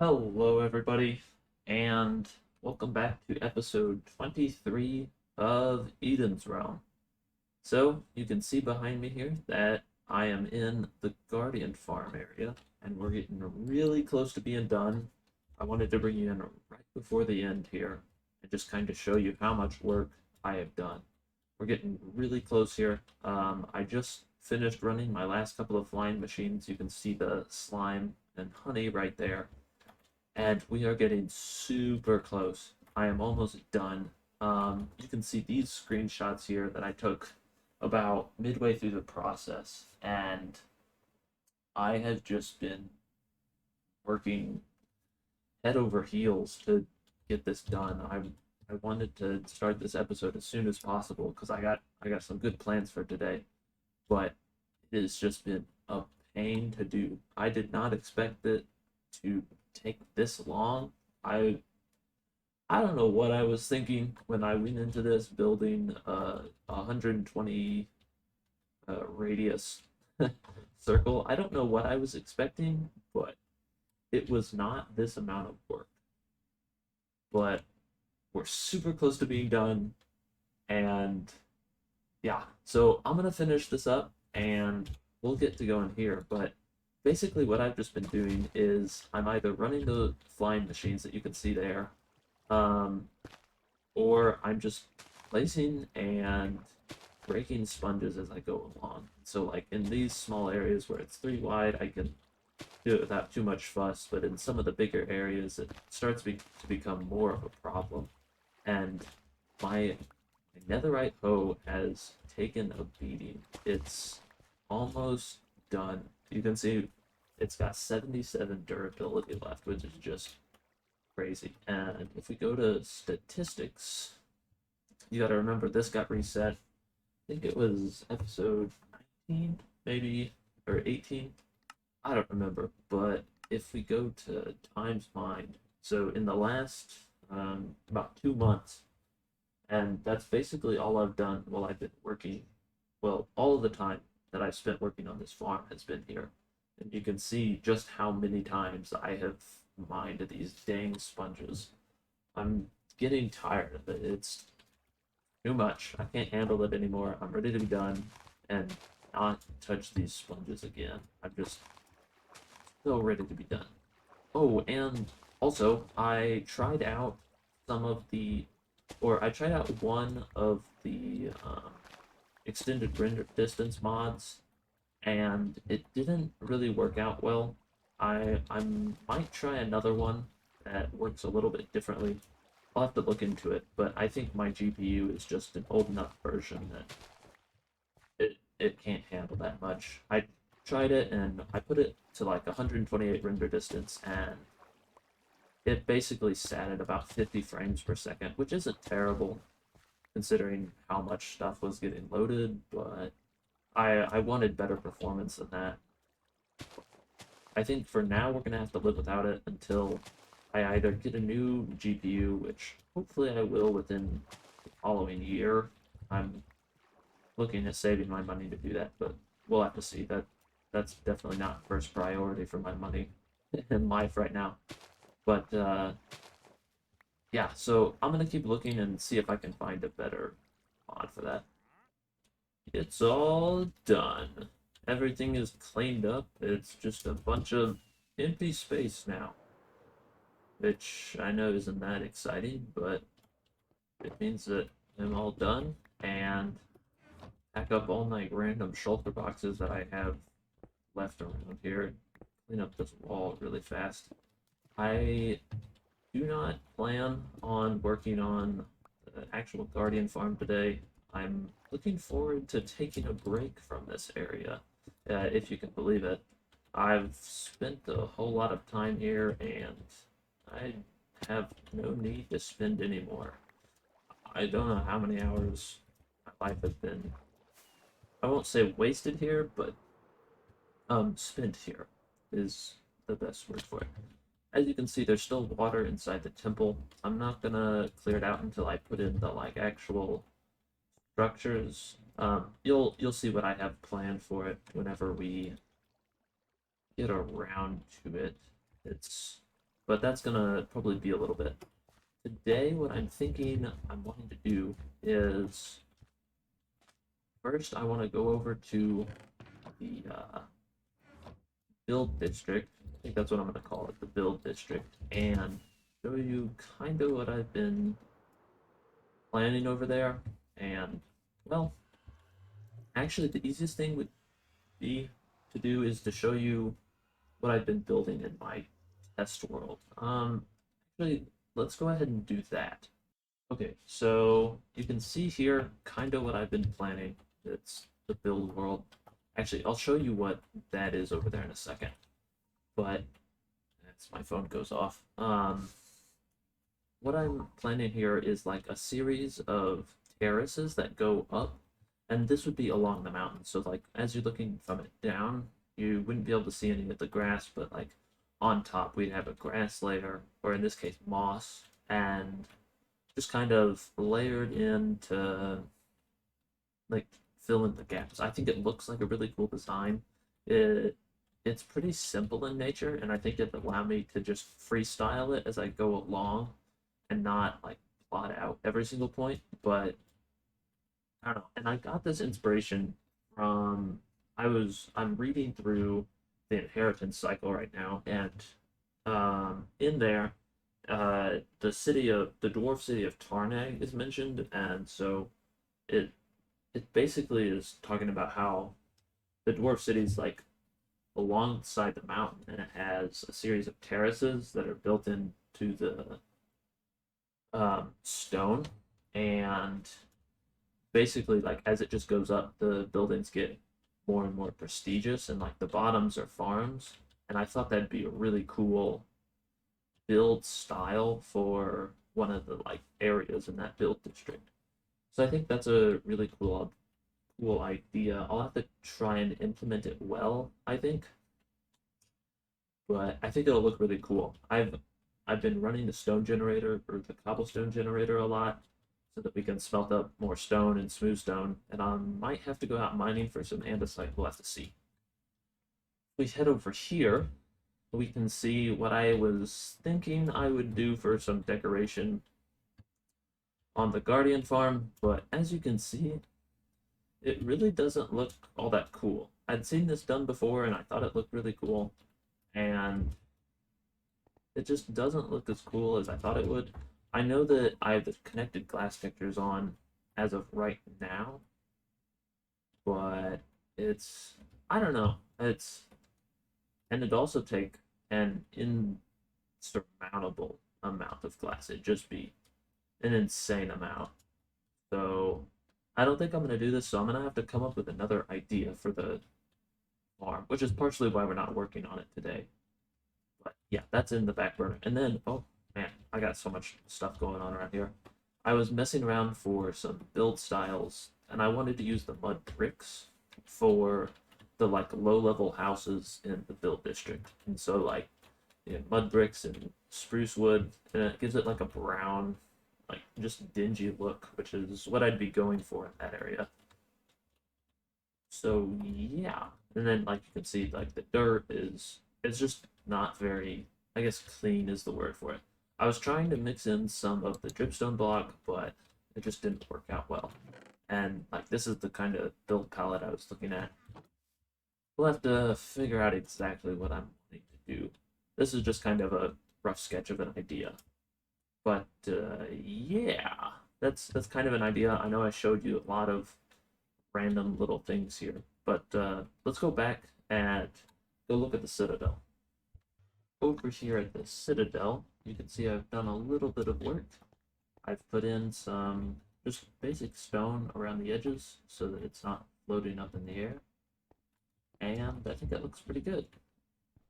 Hello, everybody, and welcome back to episode 23 of Eden's Realm. So, you can see behind me here that I am in the Guardian Farm area, and we're getting really close to being done. I wanted to bring you in right before the end here and just kind of show you how much work I have done. We're getting really close here. I just finished running my last couple of flying machines. You can see the slime and honey right there, and we are getting super close. I am almost done. You can see these screenshots here that I took about midway through the process, and I have just been working head over heels to get this done. I wanted to start this episode as soon as possible because I got some good plans for today, but it has just been a pain to do. I did not expect it to take this long. I I don't know what I was thinking when I went into this building a 120 radius circle. I don't know what I was expecting, but it was not this amount of work. But we're super close to being done, and yeah, so I'm gonna finish this up and we'll get to going here. But basically, what I've just been doing is I'm either running the flying machines that you can see there, um, or I'm just placing and breaking sponges as I go along. So, like in these small areas where it's 3 wide, I can do it without too much fuss, but in some of the bigger areas, it starts to become more of a problem. And my netherite hoe has taken a beating. It's almost done. You can see it's got 77 durability left, which is just crazy. And if we go to statistics, you gotta remember this got reset. I think it was episode 19, maybe, or 18. I don't remember. But if we go to times mined, so in the last about 2 months, and that's basically all I've done while I've been working. Well, all of the time that I've spent working on this farm has been here. And you can see just how many times I have mined these dang sponges. I'm getting tired of it. It's too much. I can't handle it anymore. I'm ready to be done and not touch these sponges again. I'm just so ready to be done. Oh, and also, I tried out some of the, or I tried out one of the extended render distance mods, and it didn't really work out well. I might try another one that works a little bit differently. I'll have to look into it, but I think my GPU is just an old enough version that it can't handle that much. I tried it and I put it to like 128 render distance, and it basically sat at about 50 frames per second, which isn't terrible considering how much stuff was getting loaded, but I wanted better performance than that. I think for now we're gonna have to live without it until I either get a new GPU, which hopefully I will within the following year. I'm looking at saving my money to do that, but we'll have to see. That's definitely not first priority for my money in life right now. But yeah, so I'm gonna keep looking and see if I can find a better mod for that. It's all done. Everything is cleaned up. It's just a bunch of empty space now, which I know isn't that exciting, but it means that I'm all done and pack up all my random shulker boxes that I have left around here. Clean up this wall really fast. I do not plan on working on the actual Guardian farm today. I'm looking forward to taking a break from this area, if you can believe it. I've spent a whole lot of time here, and I have no need to spend any more. I don't know how many hours my life has been, I won't say wasted here, but spent here is the best word for it. As you can see, there's still water inside the temple. I'm not gonna clear it out until I put in the like actual structures. You'll see what I have planned for it whenever we get around to it. It's but that's gonna probably be a little bit. Today, what I'm thinking I'm wanting to do is first I want to go over to the build district. I think that's what I'm going to call it, the build district, and show you kind of what I've been planning over there. And well, actually, the easiest thing would be to do is to show you what I've been building in my test world. Actually, let's go ahead and do that. Okay, so you can see here kind of what I've been planning. It's the build world. Actually, I'll show you what that is over there in a second. But that's my phone goes off. What I'm planning here is like a series of terraces that go up, and this would be along the mountain. So like as you're looking from it down, you wouldn't be able to see any of the grass, but like on top we'd have a grass layer, or in this case moss, and just kind of layered in to like fill in the gaps. I think it looks like a really cool design. It's pretty simple in nature, and I think it allowed me to just freestyle it as I go along and not like plot out every single point. But I don't know. And I got this inspiration from I'm reading through the inheritance cycle right now, and in there, the dwarf city of Tarnag is mentioned, and so it it basically is talking about how the dwarf city is like alongside the mountain, and it has a series of terraces that are built into the stone, and basically like as it just goes up, the buildings get more and more prestigious, and like the bottoms are farms, and I thought that'd be a really cool build style for one of the like areas in that build district. So I think that's a really cool idea. I'll have to try and implement it well, I think, but I think it'll look really cool. I've been running the stone generator or the cobblestone generator a lot so that we can smelt up more stone and smooth stone, and I might have to go out mining for some andesite. We'll have to see. We head over here, we can see what I was thinking I would do for some decoration on the Guardian farm, but as you can see, it really doesn't look all that cool. I'd seen this done before and I thought it looked really cool, and it just doesn't look as cool as I thought it would. I know that I have the connected glass pictures on as of right now, but it's, I don't know. And it'd also take an insurmountable amount of glass. It'd just be an insane amount. So I don't think I'm going to do this, so I'm going to have to come up with another idea for the farm, which is partially why we're not working on it today. But yeah, that's in the back burner. And then, oh man, I got so much stuff going on around here. I was messing around for some build styles, and I wanted to use the mud bricks for the like low level houses in the build district. And so like mud bricks and spruce wood, and it gives it like a brown, like just dingy look, which is what I'd be going for in that area. So yeah, and then like you can see, like the dirt is it's just not very, I guess clean is the word for it. I was trying to mix in some of the dripstone block, but it just didn't work out well. And like this is the kind of build palette I was looking at. We'll have to figure out exactly what I'm wanting to do. This is just kind of a rough sketch of an idea. But yeah, that's kind of an idea. I know I showed you a lot of random little things here, but let's go back and go look at the Citadel. Over here at the Citadel, you can see I've done a little bit of work. I've put in some just basic stone around the edges so that it's not floating up in the air, and I think that looks pretty good.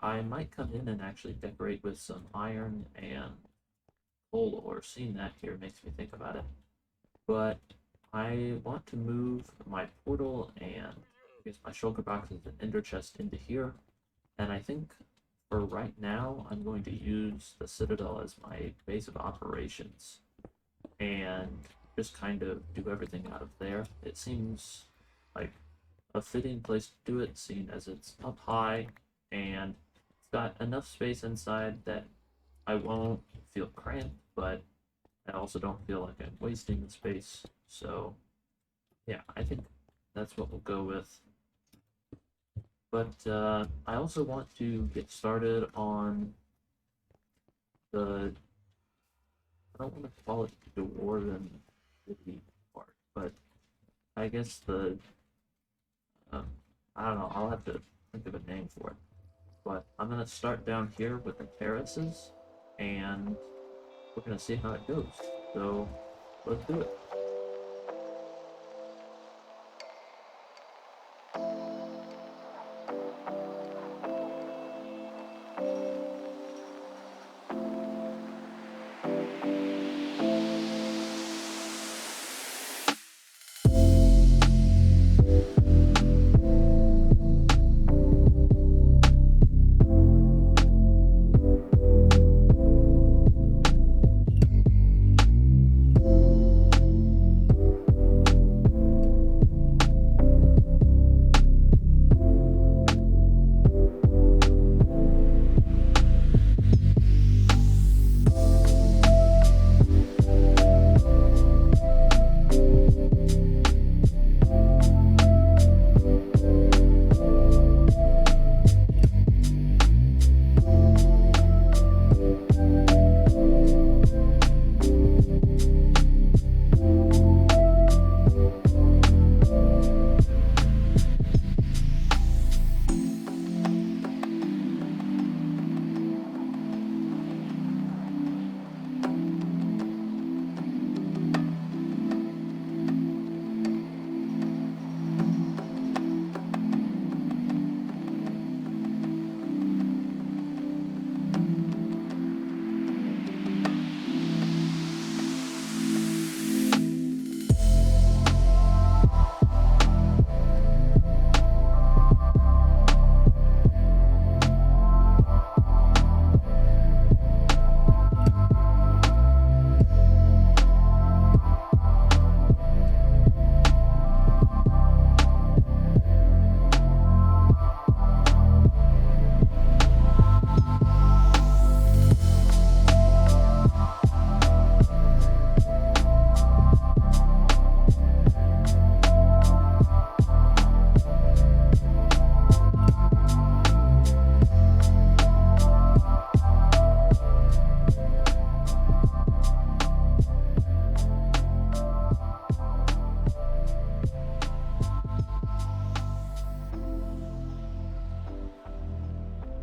I might come in and actually decorate with some iron and coal ore. Seeing that here makes me think about it. But I want to move my portal and I guess my shulker boxes and ender chest into here. And I think for right now, I'm going to use the Citadel as my base of operations and just kind of do everything out of there. It seems like a fitting place to do it, seeing as it's up high and it's got enough space inside that I won't feel cramped, but I also don't feel like I'm wasting the space. So yeah, I think that's what we'll go with. But I also want to get started on the, I don't want to call it the dwarven city part, but I guess um, I don't know, I'll have to think of a name for it. But I'm going to start down here with the terraces, and we're going to see how it goes. So let's do it.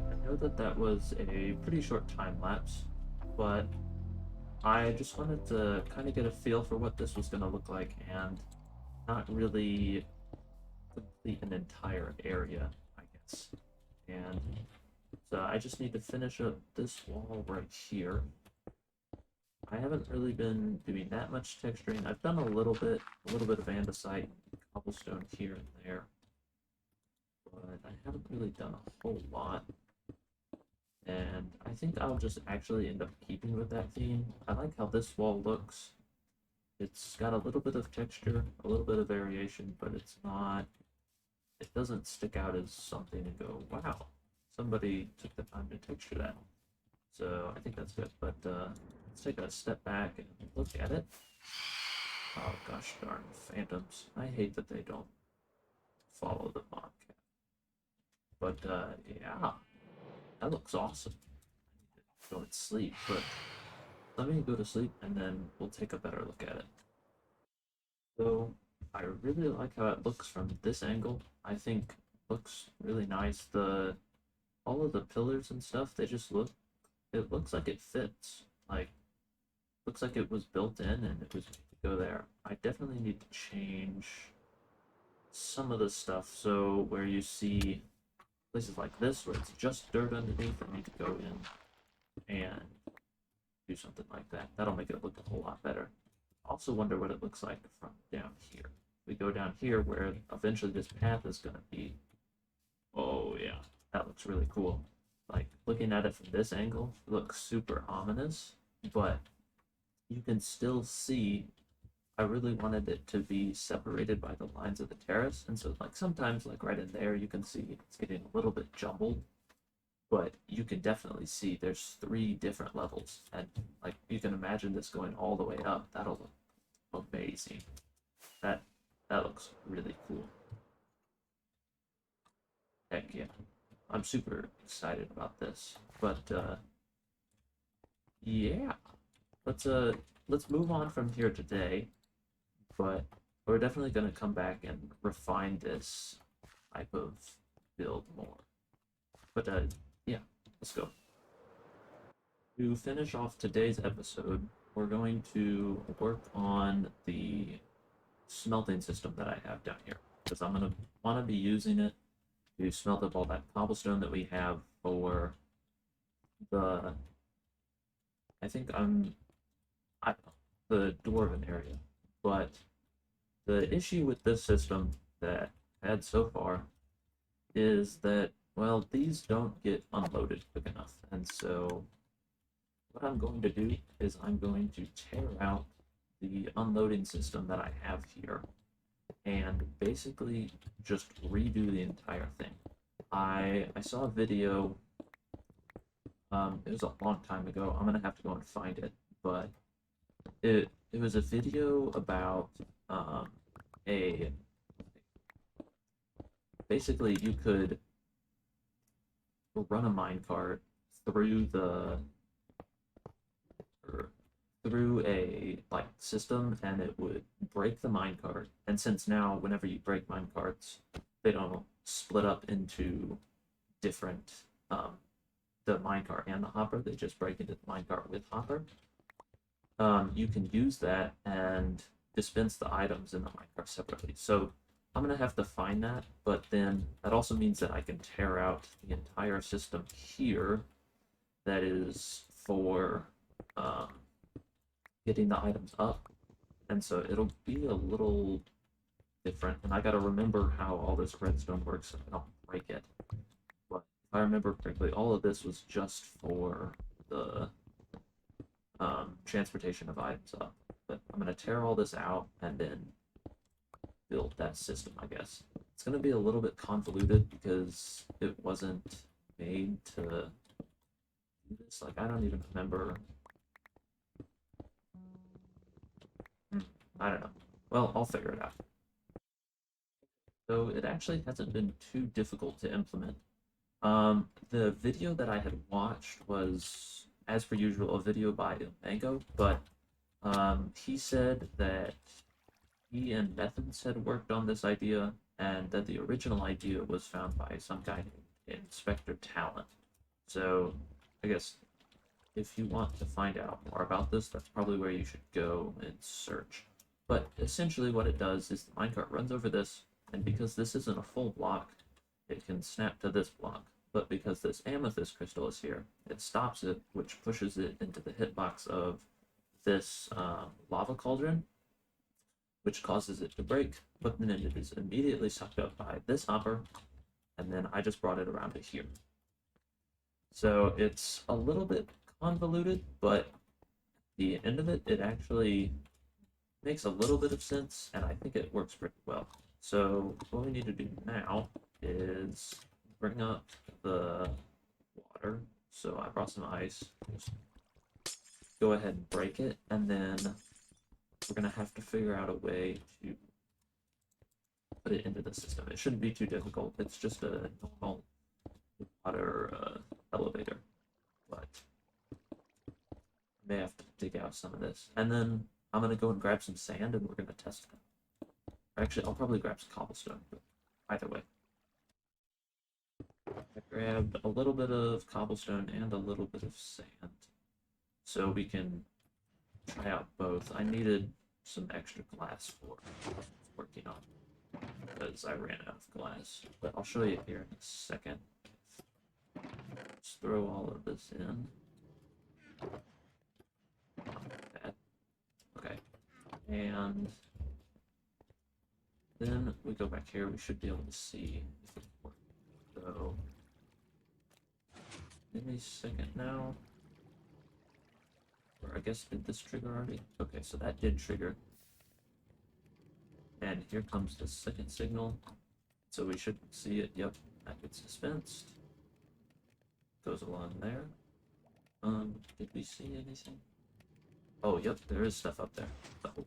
I know that that was a pretty short time lapse, but I just wanted to kind of get a feel for what this was going to look like and not really complete an entire area, I guess. And so I just need to finish up this wall right here. I haven't really been doing that much texturing. I've done a little bit of andesite, cobblestone here and there, but I haven't really done a whole lot. And I think I'll just actually end up keeping with that theme. I like how this wall looks. It's got a little bit of texture, a little bit of variation, but it's not, it doesn't stick out as something and go, wow, somebody took the time to texture that. So I think that's good, but let's take a step back and look at it. Oh gosh darn, phantoms. I hate that they don't follow the Bobcat. But yeah, that looks awesome. I need to go and sleep, but let me go to sleep and then we'll take a better look at it. So I really like how it looks from this angle. I think it looks really nice. The all of the pillars and stuff, they just look, it looks like it fits. Like looks like it was built in and it was made to go there. I definitely need to change some of the stuff. So where you see places like this where it's just dirt underneath, I need to go in and do something like that. That'll make it look a whole lot better. Also wonder what it looks like from down here. We go down here where eventually this path is going to be. Oh yeah, that looks really cool. Like looking at it from this angle, it looks super ominous, but you can still see. I really wanted it to be separated by the lines of the terrace, and so like sometimes like right in there you can see it's getting a little bit jumbled, but you can definitely see there's 3 different levels, and like you can imagine this going all the way up. That'll look amazing. That that looks really cool. Heck yeah. I'm super excited about this. But yeah. Let's move on from here today, but we're definitely gonna come back and refine this type of build more. But yeah, let's go. To finish off today's episode, we're going to work on the smelting system that I have down here, because I'm gonna want to be using it to smelt up all that cobblestone that we have for the, I think I don't know, the dwarven area. But the issue with this system that I had so far is that, well, these don't get unloaded quick enough. And so what I'm going to do is I'm going to tear out the unloading system that I have here and basically just redo the entire thing. I saw a video, it was a long time ago. I'm gonna have to go and find it, but it was a video about a basically you could run a minecart through the through a like system, and it would break the minecart. And since now whenever you break minecarts, they don't split up into different the minecart and the hopper, they just break into the minecart with hopper. You can use that and dispense the items in the minecart separately. So I'm gonna have to find that, but then that also means that I can tear out the entire system here that is for getting the items up, and so it'll be a little different. And I gotta remember how all this redstone works so I don't break it. But if I remember correctly, all of this was just for the transportation of items up. But I'm gonna tear all this out and then build that system, I guess. It's gonna be a little bit convoluted because it wasn't made to do this. Like, I don't even remember. I don't know. Well, I'll figure it out. So it actually hasn't been too difficult to implement. The video that I had watched was, as per usual, a video by Mango, but he said that he and Methods had worked on this idea, and that the original idea was found by some guy named Inspector Talent. So I guess if you want to find out more about this, that's probably where you should go and search. But essentially what it does is the minecart runs over this, and because this isn't a full block, it can snap to this block. But because this amethyst crystal is here, it stops it, which pushes it into the hitbox of this lava cauldron, which causes it to break, but then it is immediately sucked up by this hopper, and then I just brought it around to here. So it's a little bit convoluted, but at the end of it, it actually makes a little bit of sense, and I think it works pretty well. So what we need to do now is bring up the water. So I brought some ice. Just go ahead and break it, and then we're gonna have to figure out a way to put it into the system. It shouldn't be too difficult. It's just a normal water elevator, but I may have to dig out some of this. And then I'm gonna go and grab some sand, and we're gonna test it. Actually, I'll probably grab some cobblestone, but either way. I grabbed a little bit of cobblestone and a little bit of sand, so we can try out both. I needed some extra glass for working on because I ran out of glass, but I'll show you here in a second. Let's throw all of this in. Okay, and then we go back here. We should be able to see if it works. So, give me a second now. Or I guess, did this trigger already? Okay, so that did trigger. And here comes the second signal. So we should see it. Yep, that gets dispensed. goes along there. Did we see anything? Oh, yep, there is stuff up there. Oh,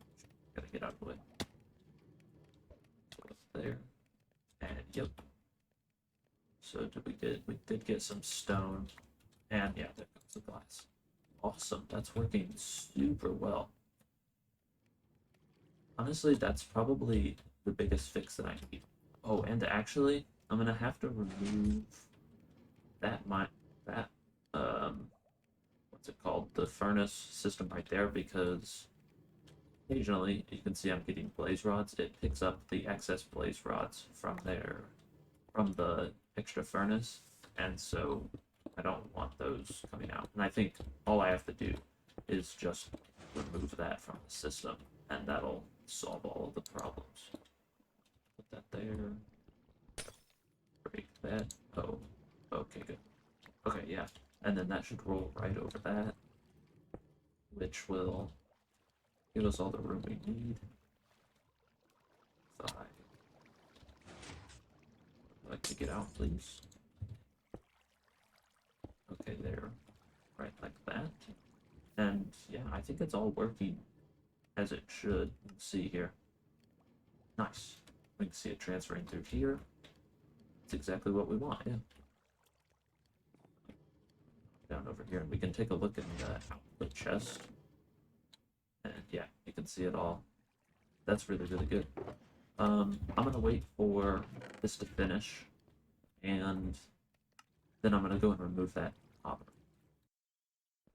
gotta get out of the way. So up there, and yep. So we did get some stone, and yeah, there comes the glass. Awesome, that's working super well. Honestly, that's probably the biggest fix that I need. Oh, and actually, I'm gonna have to remove that what's it called? The furnace system right there, because occasionally you can see I'm getting blaze rods. It picks up the excess blaze rods from the extra furnace, and so I don't want those coming out. And I think all I have to do is just remove that from the system, and that'll solve all of the problems. Put that there. Break that. Oh, okay, good. Okay, yeah. And then that should roll right over that, which will give us all the room we need. 5. I'd like to get out, please. Okay, there. Right like that. And yeah, I think it's all working as it should. Let's see here. Nice. We can see it transferring through here. It's exactly what we want, yeah. Down over here, and we can take a look in the output chest. And yeah, you can see it all. That's really, really good. I'm gonna wait for this to finish, and then I'm gonna go and remove that hopper.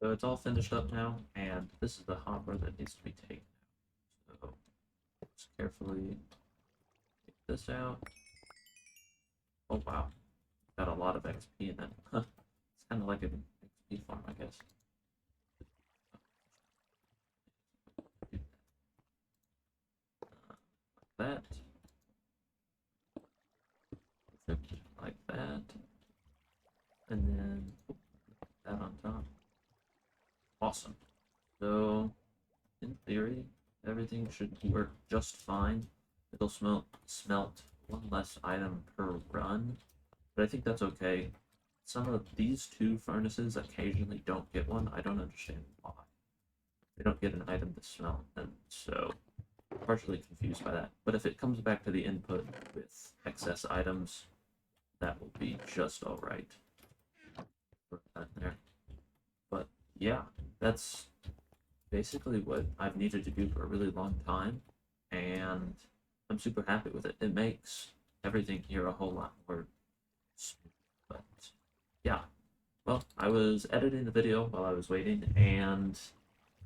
So it's all finished up now, and this is the hopper that needs to be taken out. So just carefully take this out. Oh wow, got a lot of XP in it. It's kind of like an XP farm, I guess. That. Like that. And then that on top. Awesome. So, in theory, everything should work just fine. It'll smelt one less item per run, but I think that's okay. Some of these two furnaces occasionally don't get one. I don't understand why. They don't get an item to smelt, and so I'm partially confused by that. But if it comes back to the input with excess items, that will be just alright. Put that there. But yeah, that's basically what I've needed to do for a really long time, and I'm super happy with it. It makes everything here a whole lot more smooth. But yeah, well, I was editing the video while I was waiting, and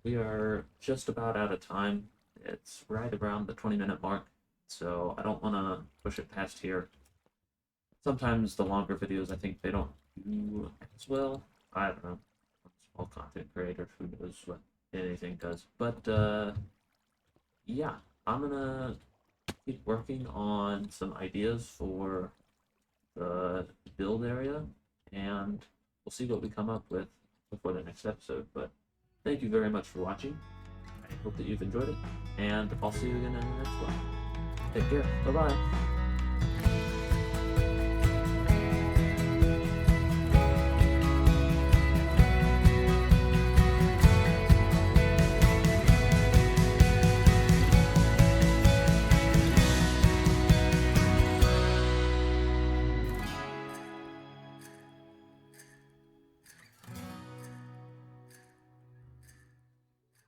we are just about out of time. It's right around the 20-minute mark, so I don't want to push it past here. Sometimes the longer videos, I think they don't do as well. I don't know. I'm a small content creator, who knows what anything does. But yeah, I'm gonna keep working on some ideas for the build area, and we'll see what we come up with before the next episode. But thank you very much for watching. I hope that you've enjoyed it, and I'll see you again in the next one. Take care. Bye-bye.